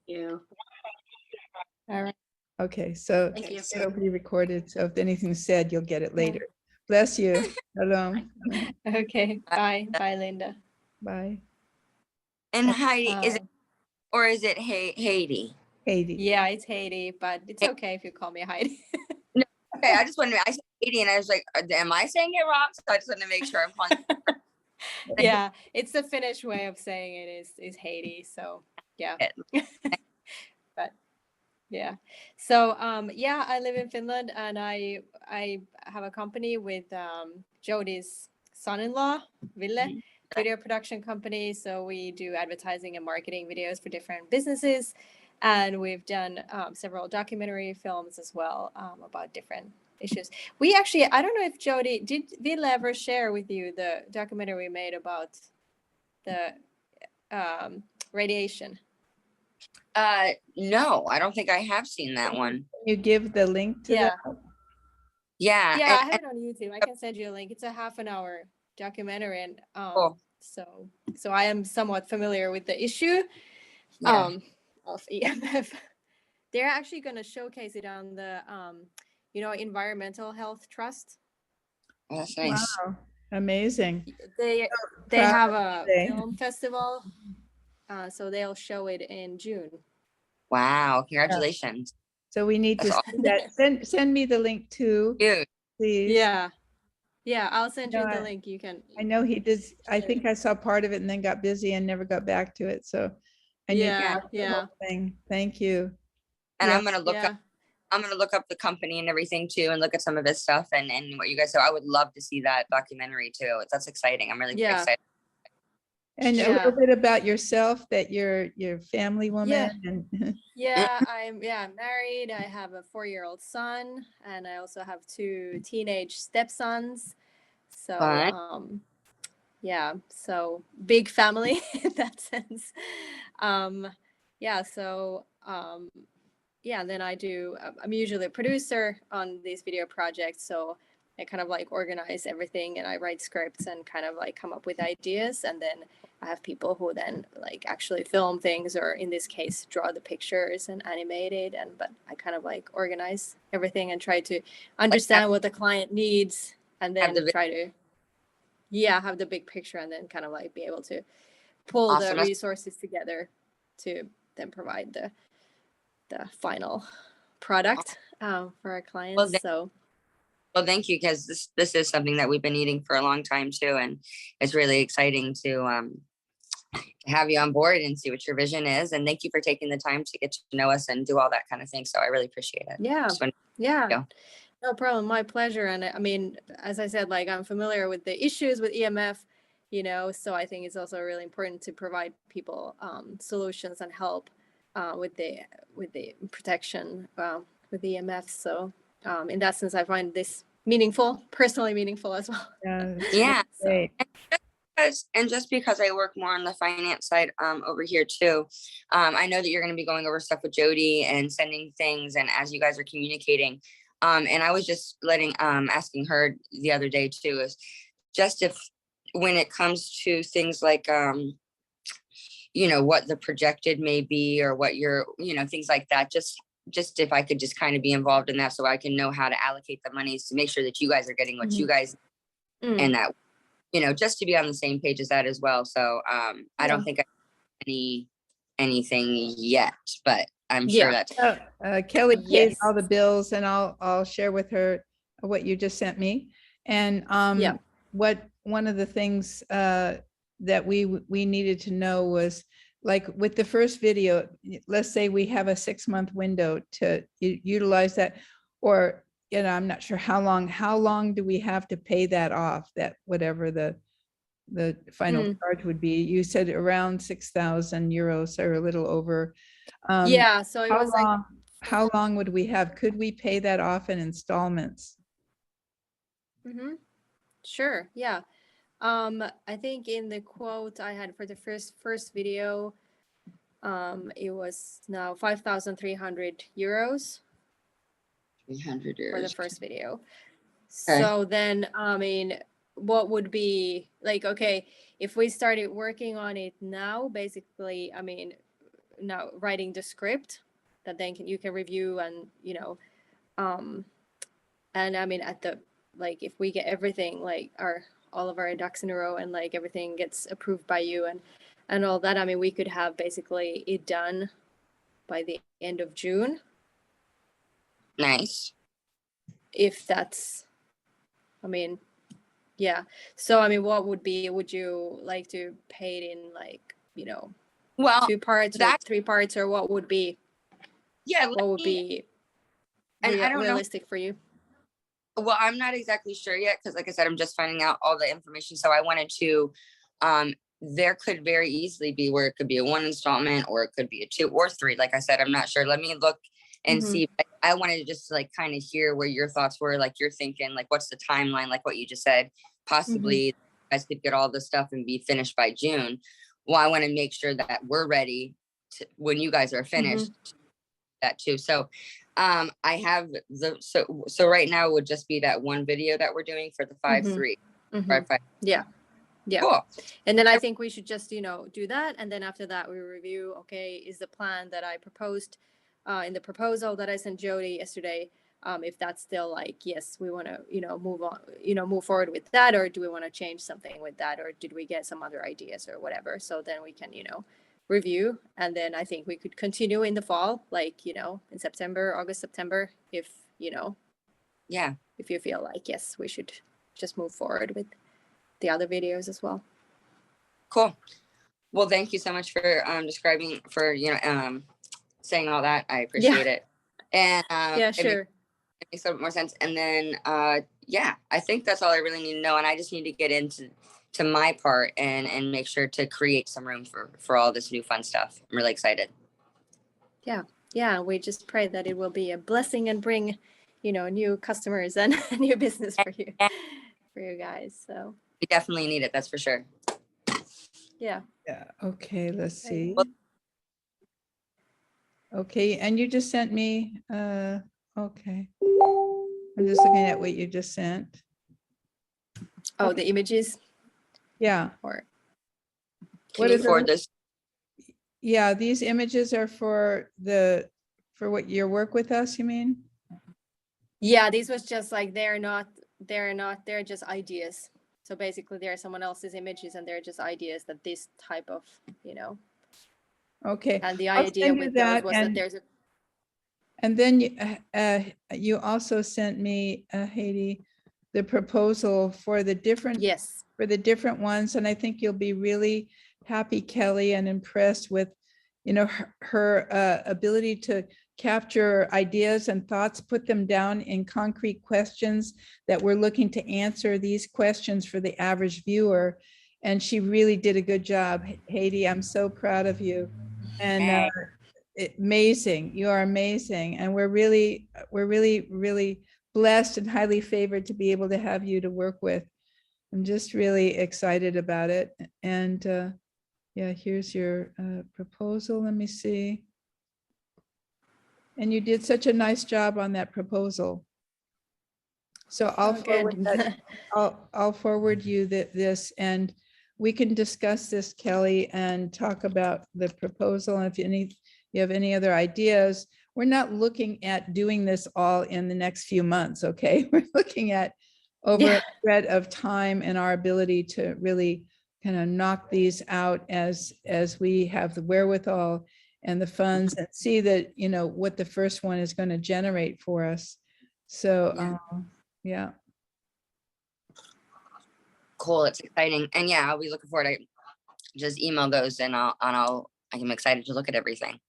you. All right. Okay, so Thank you. it'll be recorded. So if anything's said, you'll get it later. Bless you. Shalom. Okay. Bye. Bye, Linda. Bye. And Heidi, is it, Um, or is it Haiti? Heidi. Yeah, it's Heidi, but it's okay if you call me Heidi. Okay, I just wanted to, I said Haiti and I was like, am I saying it wrong? So I just wanted to make sure I'm calling. Yeah, it's the Finnish way of saying it is Heidi. So yeah. But yeah. So yeah, I live in Finland and I have a company with Jody's son-in-law, Ville, video production company. So we do advertising and marketing videos for different businesses. And we've done several documentary films as well about different issues. We actually, I don't know if Jody, did Ville ever share with you the documentary we made about the radiation? No, I don't think I have seen that one. Can you give the link to Yeah. that? Yeah. Yeah, I have it on YouTube. I can send you a link. It's a half-an-hour documentary, and Cool. so I am somewhat familiar with the issue Yeah. of EMF. They're actually going to showcase it on the Environmental Health Trust. Oh, that's nice. Wow, amazing. They proud have of a today. film festival, so they'll show it in June. Wow. Congratulations. So we need to That's see that. Send me the link too, Dude. please. Yeah, I'll send you No, the link. You can. I know he did. I think I saw part of it and then got busy and never got back to it. So, and you got the whole thing. Thank you. And Yeah. I'm gonna look up the company and everything too, and look at some of his stuff and what you guys do. I would love to see that documentary too. That's exciting. I'm really excited. And a little bit about yourself, that you're family woman. And Yeah, I'm married. I have a 4-year-old son, and I also have 2 teenage stepsons. So so big family in that sense. Then I'm usually a producer on these video projects, so I kind of like organize everything and I write scripts and kind of like come up with ideas, and then I have people who then like actually film things, or in this case draw the pictures and animate it, but I kind of like organize everything and try to understand what the client needs, and then try to have the big picture, and then kind of like be able to pull the resources together to then provide the final product for our clients. Well, thank you, because this is something that we've been needing for a long time too, and it's really exciting to have you on board and see what your vision is. And thank you for taking the time to get to know us and do all that kind of thing. So I really appreciate it. Yeah. No problem. My pleasure. And I mean, as I said, like I'm familiar with the issues with EMF, so I think it's also really important to provide people solutions and help with the protection with EMF. So in that sense, I find this personally meaningful as well. Yeah. Great. And just because I work more on the finance side over here too, I know that you're going to be going over stuff with Jody and sending things, and as you guys are communicating, and I was just asking her the other day too, is just if when it comes to things like what the projected may be, or what your things like that, just if I could just kind of be involved in that, so I can know how to allocate the monies to make sure that you guys are getting what you guys and that just to be on the same page as that as well. So I don't think I have anything yet, but I'm sure that's Kelly pays all the bills, and I'll share with her what you just sent me. And what one of the things that we needed to know was, like with the first video, let's say we have a 6-month window to utilize that, or I'm not sure how long do we have to pay that off, that whatever the final charge would be. You said around 6,000 euros, or a little over. So it was how long would we have? Could we pay that off in installments? Sure. Yeah. I think in the quote I had for the first video, it was now 5,300 euros. 300 euros for the first video. Okay. So then, I mean, what would be like, okay, if we started working on it now, basically, I mean, now writing the script that then you can review, and and I mean, at the, like, if we get everything, like all of our ducks in a row, and like everything gets approved by you and all that, I mean, we could have basically it done by the end of June. Nice. If that's, I mean, yeah. So, I mean, would you like to pay it in, like, well, 2 parts or 3 parts, or what would be? Yeah. What would be realistic for you? Well, I'm not exactly sure yet, because like I said, I'm just finding out all the information. So I wanted to, there could very easily be where it could be a 1 installment, or it could be a 2 or 3. Like I said, I'm not sure. Let me look and see. But I wanted to just like kind of hear where your thoughts were. Like, you're thinking, like, what's the timeline? Like what you just said, possibly you guys could get all the stuff and be finished by June. Well, I want to make sure that we're ready to, when you guys are finished, that too. So I have so right now it would just be that 1 video that we're doing for the 5-3. 5-5. Yeah. Cool. And then I think we should just, do that. And then after that, we review, okay, is the plan that I proposed in the proposal that I sent Jody yesterday, if that's still like, yes, we want to, move on, move forward with that, or do we want to change something with that, or did we get some other ideas or whatever? So then we can, review. And then I think we could continue in the fall, like, in September, August, September, if, if you feel like, yes, we should just move forward with the other videos as well. Cool. Well, thank you so much for describing, for saying all that. I appreciate it. And yeah, sure. It makes a bit more sense. And then I think that's all I really need to know. And I just need to get into my part and make sure to create some room for all this new fun stuff. I'm really excited. Yeah, we just pray that it will be a blessing and bring new customers and new business for you guys. So we definitely need it, that's for sure. Yeah. Okay, let's see. Okay, and you just sent me okay, I'm just looking at what you just sent. Oh, the images. Yeah. Or what is for this? Yeah, these images are for what your work with us, you mean? Yeah, these was just like they're just ideas. So basically they're someone else's images, and they're just ideas that this type of, Okay. And the idea with those was that there's a. And then you also sent me, Heidi, the proposal for the different ones, and I think you'll be really happy, Kelly, and impressed with, her ability to capture ideas and thoughts, put them down in concrete questions that we're looking to answer these questions for the average viewer. And she really did a good job, Heidi. I'm so proud of you. And amazing. You are amazing. And we're really, really blessed and highly favored to be able to have you to work with. I'm just really excited about it. And yeah, here's your proposal. Let me see. And you did such a nice job on that proposal. So I'll forward you this, and we can discuss this, Kelly, and talk about the proposal. And if you have any other ideas, we're not looking at doing this all in the next few months, okay? We're looking at over a spread of time and our ability to really kind of knock these out as we have the wherewithal and the funds, and see that, what the first one is going to generate for us. So, yeah. Cool, it's exciting. And yeah, I'll be looking forward. I just email those, and I'm excited to look at everything.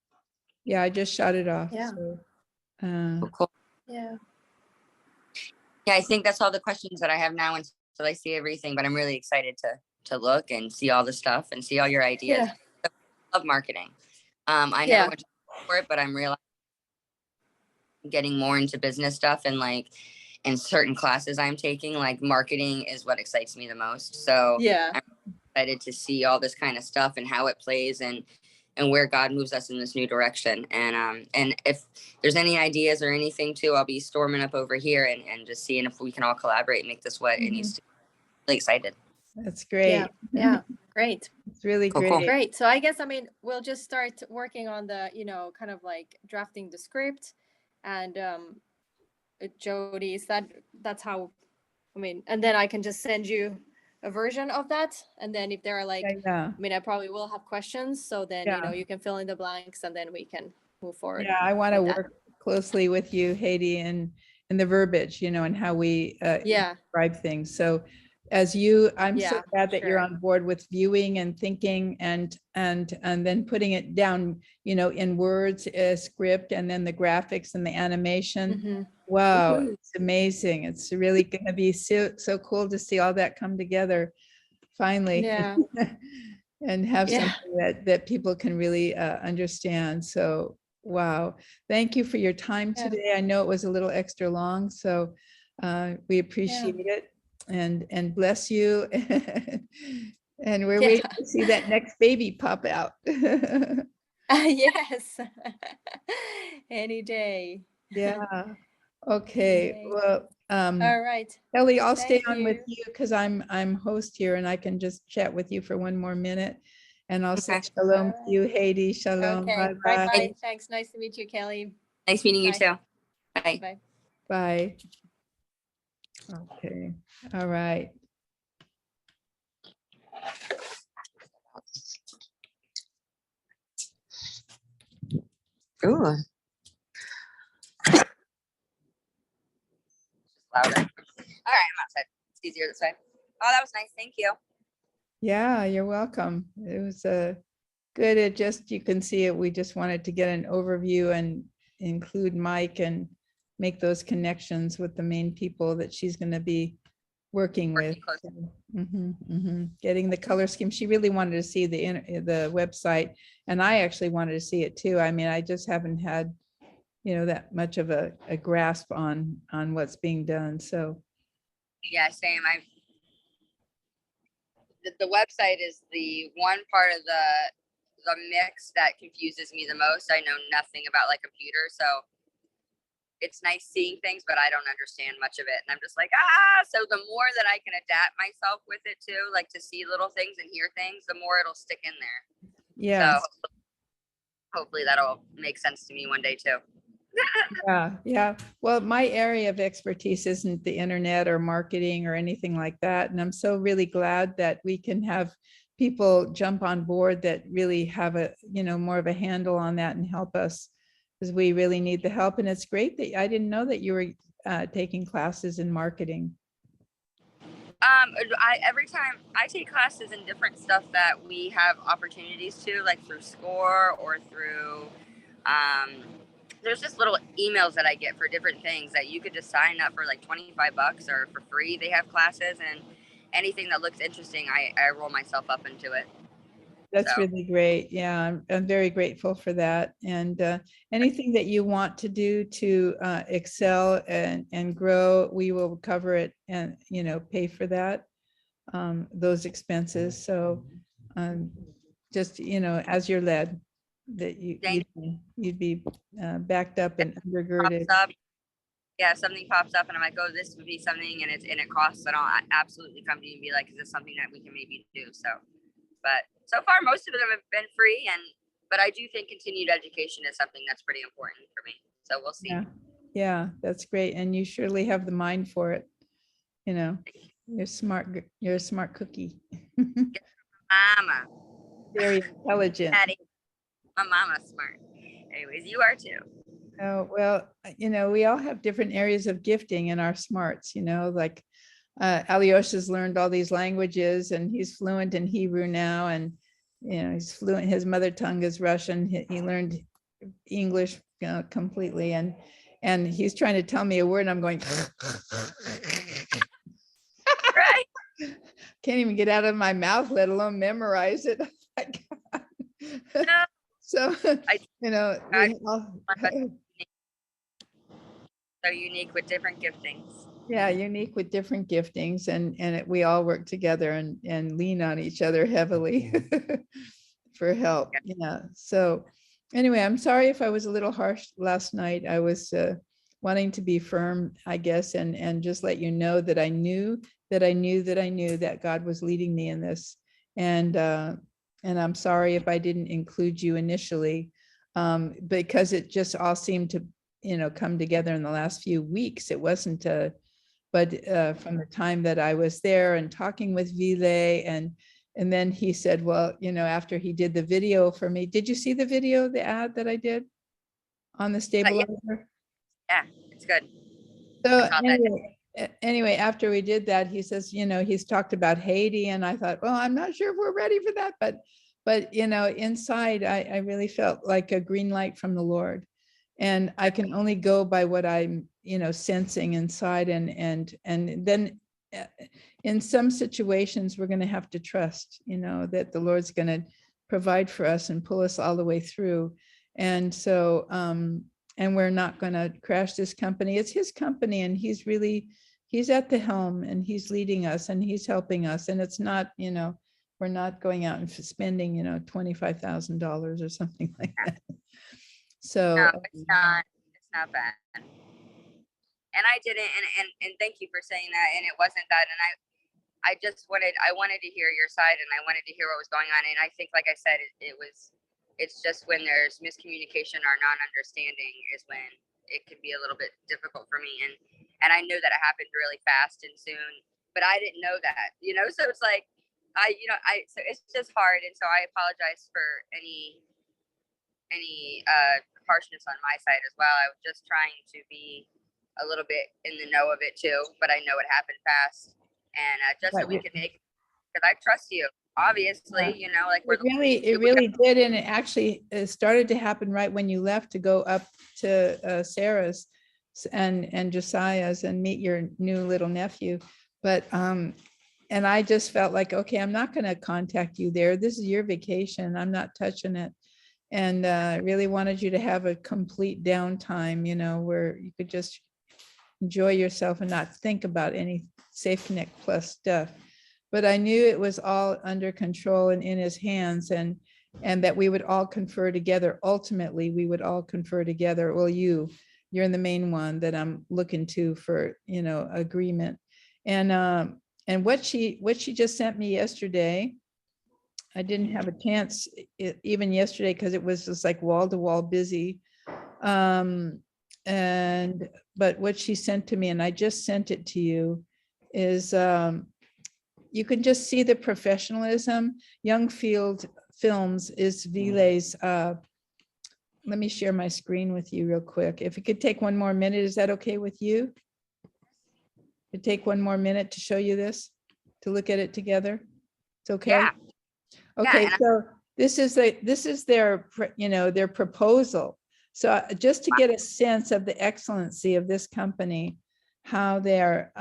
Yeah, I just shot it off. Yeah. So, cool. Yeah. Yeah, I think that's all the questions that I have now until I see everything, but I'm really excited to look and see all the stuff and see all your ideas. Yeah. I love marketing. I never went to school for it, but I'm realizing getting more into business stuff, and like in certain classes I'm taking, like marketing is what excites me the most. So yeah, I'm excited to see all this kind of stuff and how it plays, and where God moves us in this new direction. And if there's any ideas or anything too, I'll be storming up over here and just seeing if we can all collaborate and make this what it needs to be. Really excited. That's great. Yeah. Great. It's really Cool, great. cool. Great. So I guess, I mean, we'll just start working on the, you know, kind of like drafting the script. And Jody, that's how, I mean, and then I can just send you a version of that. And then if there are like, Yeah. I mean, I probably will have questions. So then, Yeah. you know, you can fill in the blanks and then we can move forward. Yeah, I want to with that. work closely with you, Heidi, and the verbiage, you know, and how we describe things. So as you, I'm so glad that you're on board with viewing and thinking and then putting it down, you know, in words, script, and then the graphics and the animation. Wow, it's amazing. It's really going to be so cool to see all that come together finally. Yeah. And have something that people can really understand. So wow, thank you for your time today. I know it was a little extra long, so we appreciate it, and bless you. And we're waiting to see that next baby pop out. Yes. Any day. Yeah. Okay. Well, all right. Ellie, I'll stay on with you because I'm host here and I can just chat with you for one more minute. And I'll say shalom to you, Heidi. Shalom. Okay. Bye-bye. Bye. Thanks. Nice to meet you, Kelly. Nice meeting you too. Bye. Bye. Bye. Okay. All right. Ooh. Louder. All right, I'm outside. It's easier this way. Oh, that was nice. Thank you. Yeah, you're welcome. It was good. It just, you can see it. We just wanted to get an overview and include Mike and make those connections with the main people that she's going to be working with. Getting the color scheme. She really wanted to see the website, and I actually wanted to see it too. I mean, I just haven't had, you know, that much of a grasp on what's being done. So yeah, same. The website is the one part of the mix that confuses me the most. I know nothing about like computer, so it's nice seeing things, but I don't understand much of it. And I'm just like, so the more that I can adapt myself with it too, like to see little things and hear things, the more it'll stick in there. yeah. So hopefully that'll make sense to me one day too. Yeah. Well, my area of expertise isn't the internet or marketing or anything like that. And I'm so really glad that we can have people jump on board that really have a, you know, more of a handle on that and help us, because we really need the help. And it's great that I didn't know that you were taking classes in marketing. Every time I take classes in different stuff that we have opportunities to, like through SCORE or through, there's just little emails that I get for different things that you could just sign up for like $25 or for free. They have classes, and anything that looks interesting, I roll myself up into it. That's really great. Yeah, I'm very grateful for that. And anything that you want to do to excel and grow, we will cover it and, you know, pay for that, those expenses. So just, you know, as you're led, that you'd be backed up and undergirded. Yeah, if something pops up and I'm like, oh, this would be something and it costs, then I'll absolutely come to you and be like, is this something that we can maybe do? So, but so far, most of them have been free, but I do think continued education is something that's pretty important for me. So we'll see. Yeah, that's great. And you surely have the mind for it. You know, you're smart. You're a smart cookie. Mama. Very intelligent. Daddy. My mama's smart. Anyways, you are too. Oh, well, you know, we all have different areas of gifting in our smarts, you know, like Alyosha's learned all these languages and he's fluent in Hebrew now. And, you know, he's fluent. His mother tongue is Russian. He learned English, you know, completely. And he's trying to tell me a word and I'm going, right. Can't even get out of my mouth, let alone memorize it. So, you know, so unique with different giftings. Yeah, unique with different giftings, and we all work together and lean on each other heavily for help. Yeah. So anyway, I'm sorry if I was a little harsh last night. I was wanting to be firm, I guess, and just let you know that I knew that God was leading me in this, And I'm sorry if I didn't include you initially, because it just all seemed to, come together in the last few weeks. It wasn't, but from the time that I was there and talking with Vile, and then he said, well, after he did the video for me, did you see the video, the ad that I did on the stabilizer? Yeah, it's good. So anyway, after we did that, he says, he's talked about Heidi, and I thought, well, I'm not sure if we're ready for that, but inside, I really felt like a green light from the Lord, and I can only go by what I'm, sensing inside, and then in some situations, we're going to have to trust, that the Lord's going to provide for us and pull us all the way through, and so. And we're not going to crash this company. It's his company, and he's at the helm, and he's leading us, and he's helping us. And it's not, we're not going out and spending, $25,000 or something like that. So no, it's not bad. And I didn't, and thank you for saying that. And it wasn't that. And I wanted to hear your side, and I wanted to hear what was going on. And I think, like I said, it's just when there's miscommunication or non-understanding is when it can be a little bit difficult for me. And I know that it happened really fast and soon, but I didn't know that, so it's like, so it's just hard. And so I apologize for any harshness on my side as well. I was just trying to be a little bit in the know of it too, but I know it happened fast, and just so we can make, because I trust you. Obviously, like it really did, and it actually started to happen right when you left to go up to Sarah's and Josiah's and meet your new little nephew. But and I just felt like, okay, I'm not going to contact you there. This is your vacation. I'm not touching it. And I really wanted you to have a complete downtime, where you could just enjoy yourself and not think about any Safe Connect Plus stuff. But I knew it was all under control and in his hands, and that we would all confer together. Ultimately, we would all confer together. Well, you're the main one that I'm looking to for, agreement. And what she just sent me yesterday, I didn't have a chance even yesterday because it was just like wall to wall busy. But what she sent to me, and I just sent it to you, is you can just see the professionalism. Youngfield Films is Vile's. Let me share my screen with you real quick. If it could take one more minute, is that okay with you? Could take one more minute to show you this, to look at it together. It's okay. Yeah. Okay, Yeah, so this is their their proposal. So just to get a sense of the excellency of this company, how they're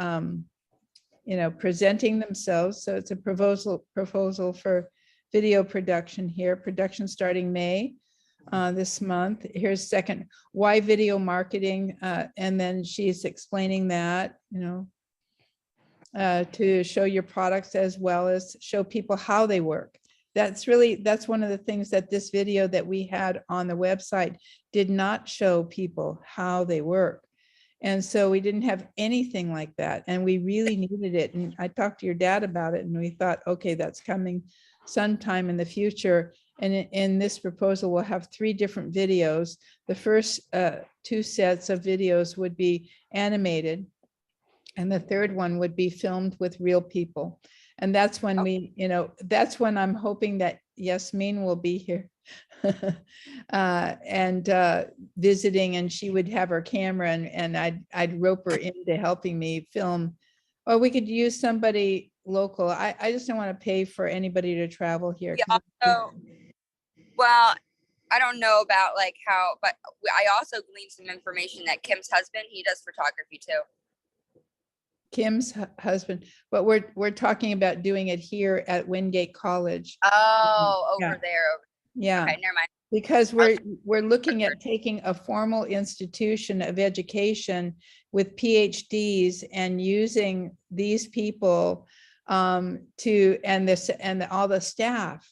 presenting themselves. So it's a proposal for video production here. Production starting May this month. Here's second, why video marketing, and then she's explaining that, to show your products as well as show people how they work. That's one of the things that this video that we had on the website did not show people how they work. And so we didn't have anything like that, and we really needed it. And I talked to your dad about it, and we thought, okay, that's coming sometime in the future. And in this proposal, we'll have 3 different videos. The first 2 sets of videos would be animated, and the third one would be filmed with real people. And that's when that's when I'm hoping that Yasmin will be here and visiting, and she would have her camera, and I'd rope her into helping me film. Or we could use somebody local. I just don't want to pay for anybody to travel here. Well, I don't know about like how, but I also gleaned some information that Kim's husband, he does photography too. Kim's husband, but we're talking about doing it here at Wingate College. Oh, over there. Yeah. Okay, never mind. Because we're looking at taking a formal institution of education with PhDs and using these people all the staff.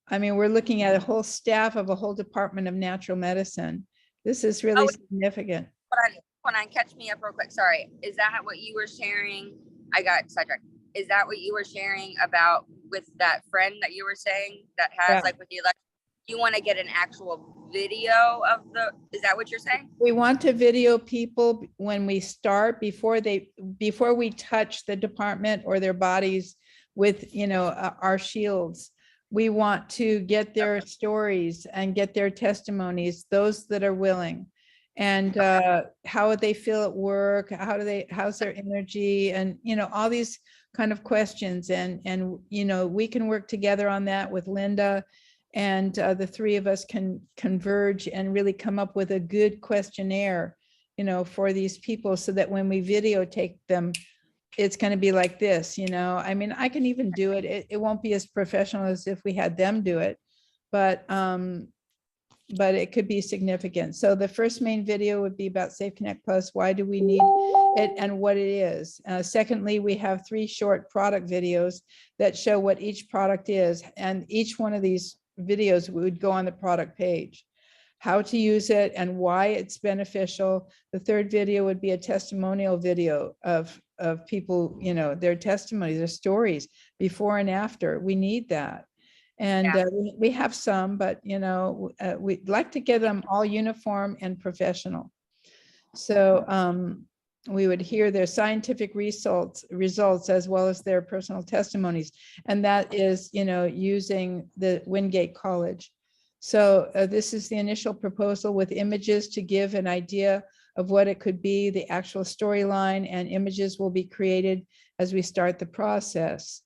I mean, we're looking at a whole staff of a whole department of natural medicine. This is really significant. Hold on, catch me up real quick. Sorry. Is that what you were sharing? I got sidetracked. Is that what you were sharing about with that friend that you were saying that has like with the election, you want to get an actual video of is that what you're saying? We want to video people when we start, before we touch the department or their bodies with, our shields. We want to get their stories and get their testimonies, those that are willing, and how would they feel at work? How's their energy? And, all these kind of questions. And we can work together on that with Linda, and the three of us can converge and really come up with a good questionnaire, for these people, so that when we videotape them, it's going to be like this, I mean, I can even do it. It won't be as professional as if we had them do it, but it could be significant. So the first main video would be about Safe Connect Plus. Why do we need it and what it is? Secondly, we have 3 short product videos that show what each product is. And each one of these videos would go on the product page, how to use it and why it's beneficial. The third video would be a testimonial video of people, their testimonies, their stories before and after. We need that. And we have some, but we'd like to get them all uniform and professional. So we would hear their scientific results as well as their personal testimonies. And that is, using the Wingate College. So this is the initial proposal with images to give an idea of what it could be, the actual storyline, and images will be created as we start the process.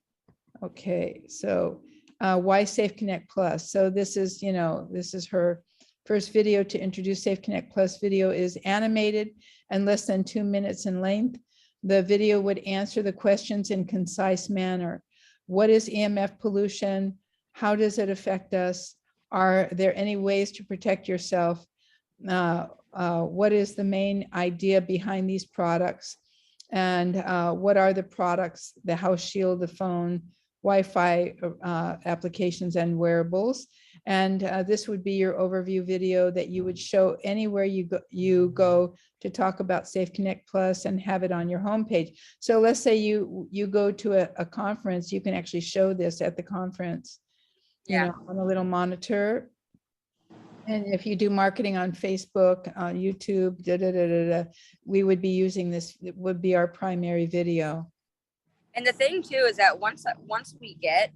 Okay, so why Safe Connect Plus? So this is, this is her first video to introduce Safe Connect Plus. Video is animated and less than 2 minutes in length. The video would answer the questions in concise manner. What is EMF pollution? How does it affect us? Are there any ways to protect yourself? What is the main idea behind these products? And what are the products, the house shield, the phone, Wi-Fi applications and wearables? And this would be your overview video that you would show anywhere you go to talk about Safe Connect Plus and have it on your homepage. So let's say you go to a conference, you can actually show this at the conference, on a little monitor. And if you do marketing on Facebook, YouTube, we would be using this. It would be our primary video. And the thing too is that once we get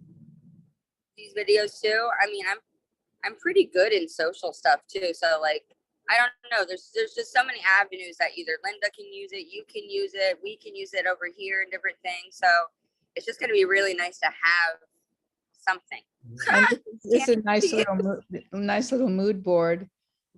these videos too, I mean, I'm pretty good in social stuff too. So like, I don't know, there's just so many avenues that either Linda can use it, you can use it, we can use it over here and different things. So it's just going to be really nice to have something. This is a nice little mood board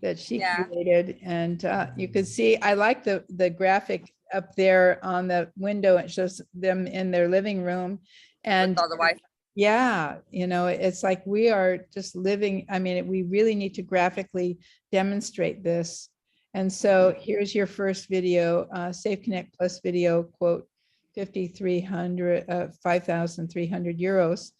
that she created, and you could see, I like the graphic up there on the window. It shows them in their living room, and with all the Wi-Fi. Yeah, it's like we are just living. I mean, we really need to graphically demonstrate this. And so here's your first video, Safe Connect Plus video, quote, 5,300 euros.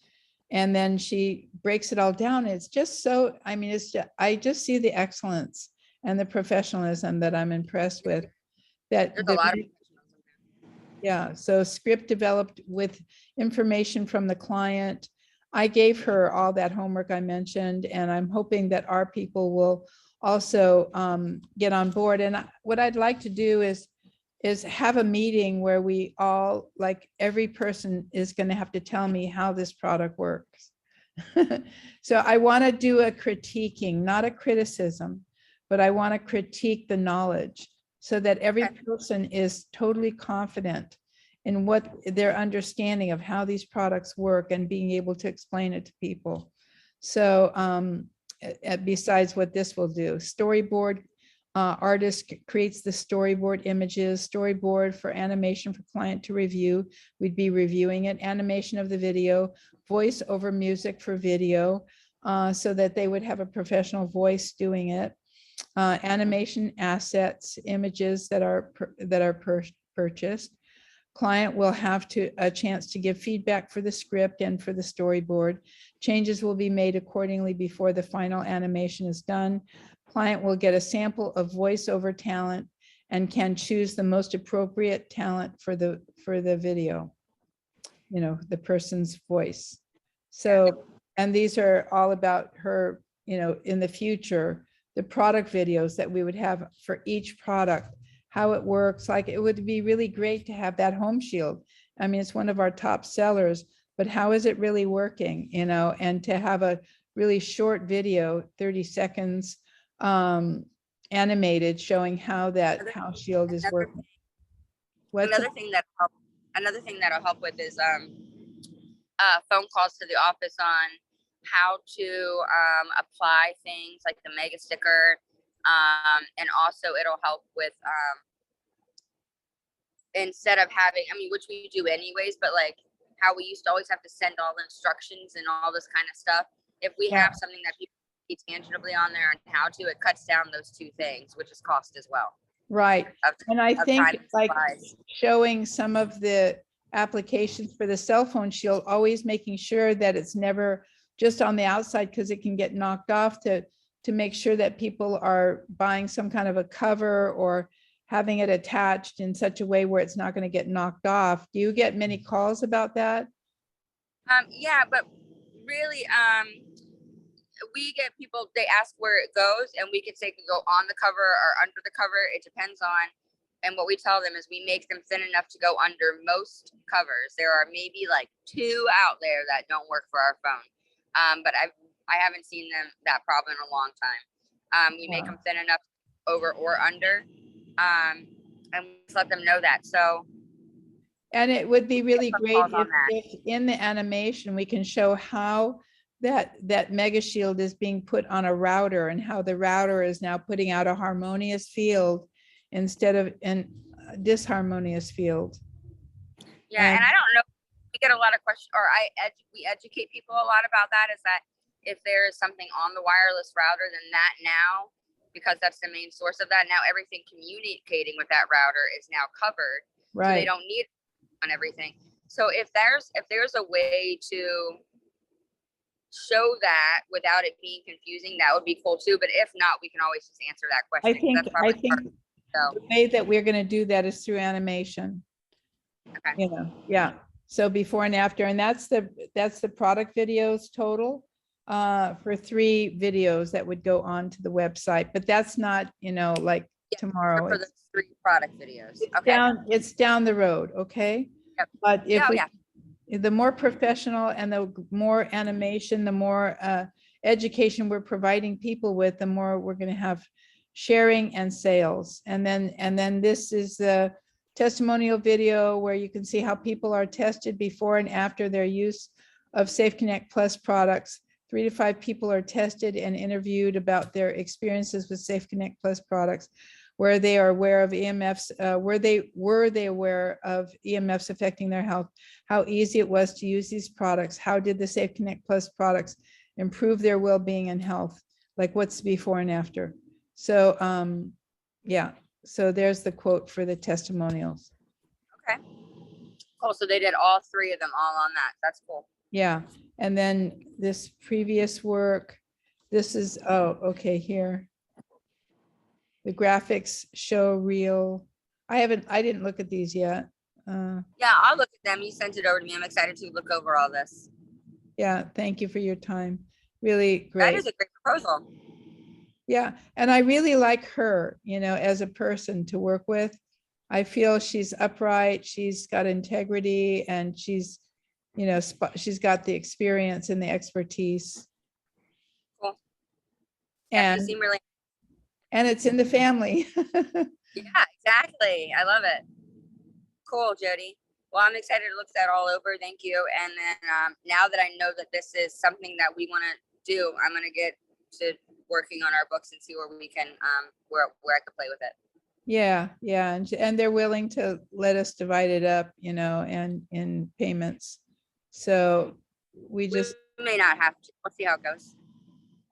And then she breaks it all down. It's just so, I mean, I just see the excellence and the professionalism that I'm impressed with. There's a lot of, yeah, so script developed with information from the client. I gave her all that homework I mentioned, and I'm hoping that our people will also get on board. And what I'd like to do is have a meeting where we all, like, every person is going to have to tell me how this product works. So I want to do a critiquing, not a criticism, but I want to critique the knowledge so that every person is totally confident in what their understanding of how these products work and being able to explain it to people. So besides what this will do, storyboard. Artist creates the storyboard images, storyboard for animation for client to review. We'd be reviewing it, animation of the video, voice over music for video, so that they would have a professional voice doing it. Animation assets, images that are purchased. Client will have a chance to give feedback for the script and for the storyboard. Changes will be made accordingly before the final animation is done. Client will get a sample of voiceover talent and can choose the most appropriate talent for the video, the person's voice. So, and these are all about her, you know, in the future, the product videos that we would have for each product, how it works. Like, it would be really great to have that home shield. I mean, it's one of our top sellers, but how is it really working, you know, and to have a really short video, 30 seconds, animated, showing how that house shield is working. Another thing that'll help with is phone calls to the office on how to apply things like the mega sticker, and also it'll help with instead of having, I mean, which we do anyways, but like how we used to always have to send all the instructions and all this kind of stuff. If we have something that people see tangibly on there and how to, it cuts down those two things, which is cost as well. Right. And I think like showing some of the applications for the cell phone shield, always making sure that it's never just on the outside, because it can get knocked off, to make sure that people are buying some kind of a cover or having it attached in such a way where it's not going to get knocked off. Do you get many calls about that? Yeah, but really, we get people, they ask where it goes, and we could say it could go on the cover or under the cover. It depends on, and what we tell them is we make them thin enough to go under most covers. There are maybe like 2 out there that don't work for our phone. But I haven't seen that problem in a long time. We make them thin enough over or under, and we just let them know that. So, and it would be really great if in the animation we can show how that mega shield is being put on a router, and how the router is now putting out a harmonious field instead of a disharmonious field. Yeah, and I don't know, we get a lot of questions, or we educate people a lot about that, is that if there is something on the wireless router, then that now, because that's the main source of that, now everything communicating with that router is now covered. Right. So they don't need on everything. So if there's a way to show that without it being confusing, that would be cool too. But if not, we can always just answer that question. I think the way that we're going to do that is through animation. Okay. You know, yeah. So before and after, and that's the product videos total for 3 videos that would go on to the website. But that's not, you know, like tomorrow. For the 3 product videos. It's down the road. Okay. Yep. But if the more professional and the more animation, the more education we're providing people with, the more we're going to have sharing and sales. And then this is the testimonial video where you can see how people are tested before and after their use of SafeConnect Plus products. 3 to 5 people are tested and interviewed about their experiences with SafeConnect Plus products, where they are aware of EMFs, were they aware of EMFs affecting their health, how easy it was to use these products, how did the SafeConnect Plus products improve their well-being and health, like what's before and after. So yeah, so there's the quote for the testimonials. Okay, cool. So they did all 3 of them all on that. That's cool. Yeah, and then this previous work, this is, oh, okay, here. The graphics show real. I didn't look at these yet. Yeah, I'll look at them. You sent it over to me. I'm excited to look over all this. Yeah, thank you for your time. Really great. That is a great proposal. Yeah, and I really like her, you know, as a person to work with. I feel she's upright, she's got integrity, and she's, you know, she's got the experience and the expertise. Cool. And you seem really. And it's in the family. Yeah, exactly. I love it. Cool, Jody. Well, I'm excited to look that all over. Thank you. And then now that I know that this is something that we want to do, I'm going to get to working on our books and see where we can, where I could play with it. Yeah, yeah. And they're willing to let us divide it up, you know, and in payments. So we may not have to. We'll see how it goes.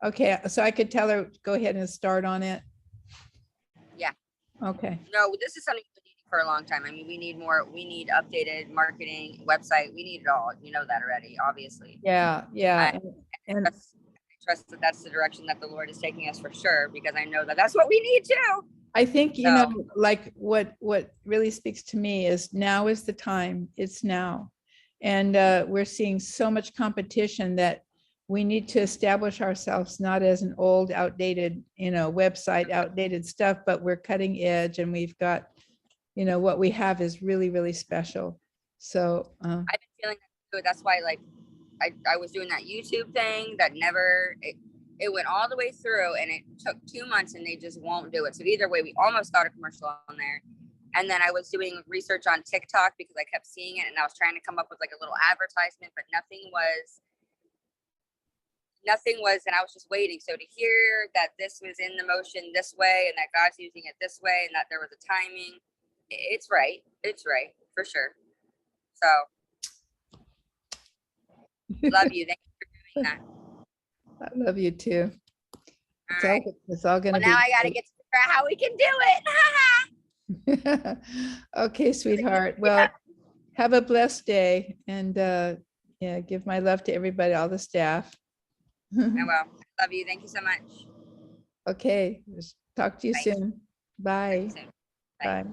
Okay, so I could tell her, go ahead and start on it. Yeah. Okay. No, this is something we need for a long time. I mean, we need updated marketing, website. We need it all. You know that already, obviously. Yeah, yeah. I trust that that's the direction that the Lord is taking us for sure, because I know that that's what we need too. I think, you know, like what really speaks to me is now is the time. It's now. And we're seeing so much competition that we need to establish ourselves not as an old, outdated, website, outdated stuff, but we're cutting edge, and we've got, what we have is really, really special. So I've been feeling that too. That's why, like, I was doing that YouTube thing that never, it went all the way through, and it took 2 months, and they just won't do it. So either way, we almost got a commercial on there. And then I was doing research on TikTok because I kept seeing it, and I was trying to come up with like a little advertisement, but nothing was, and I was just waiting. So to hear that this was in the motion this way, and that God's using it this way, and that there was a timing, it's right for sure. So love you. Thank you for doing that. I love you too. All right. It's all gonna Well, now I got to get to figure out how we can do it. Okay, sweetheart. Well, have a blessed day, and yeah, give my love to everybody, all the staff. I will. Love you. Thank you so much. Okay, talk to you Bye. soon. Bye. Bye. Bye.